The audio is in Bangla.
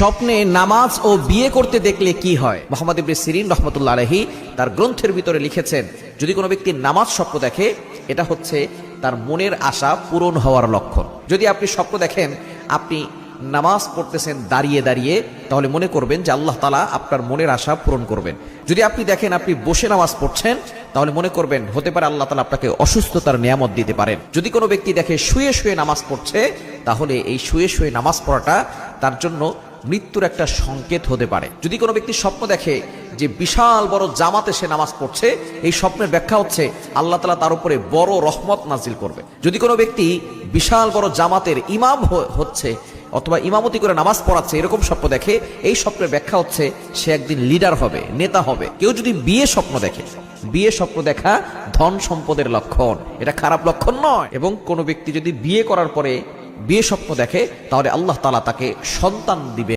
স্বপ্নে নামাজ ও বিয়ে করতে দেখলে কি হয়? মুহাম্মদ ইবনে সিরিন রাহমাতুল্লাহ আলাইহি তার গ্রন্থের ভিতরে লিখেছেন, যদি কোনো ব্যক্তি নামাজ স্বপ্ন দেখে, এটা হচ্ছে তার মনের আশা পূরণ হওয়ার লক্ষণ। যদি আপনি স্বপ্ন দেখেন আপনি নামাজ পড়তেছেন দাঁড়িয়ে দাঁড়িয়ে, তাহলে মনে করবেন যে আল্লাহ তাআলা আপনার মনের আশা পূরণ করবেন। যদি আপনি দেখেন আপনি বসে নামাজ পড়ছেন, তাহলে মনে করবেন হতে পারে আল্লাহ তাআলা আপনাকে অসুস্থতার নিয়ামত দিতে পারেন। যদি কোনো ব্যক্তি দেখে শুয়ে শুয়ে নামাজ পড়ছে, তাহলে এই শুয়ে শুয়ে নামাজ পড়াটা তার জন্য মৃত্যুর একটা সংকেত হতে পারে। যদি কোনো ব্যক্তি স্বপ্ন দেখে যে বিশাল বড় জামাতে সে নামাজ পড়ছে, এই স্বপ্নের ব্যাখ্যা হচ্ছে আল্লাহ তাআলা তার উপরে বড় রহমত নাজিল করবে। যদি কোনো ব্যক্তি বিশাল বড় জামাতের ইমাম হচ্ছে অথবা ইমামতি করে নামাজ পড়াচ্ছে, এরকম স্বপ্ন দেখে, এই স্বপ্নের ব্যাখ্যা হচ্ছে সে একদিন লিডার হবে, নেতা হবে। কেউ যদি বিয়ে স্বপ্ন দেখে, বিয়ে স্বপ্ন দেখা ধন সম্পদের লক্ষণ, এটা খারাপ লক্ষণ নয়। এবং কোনো ব্যক্তি যদি বিয়ে করার পরে বিয়ে স্বপ্ন দেখে, তাহলে আল্লাহ তাআলা তাকে সন্তান দিবে।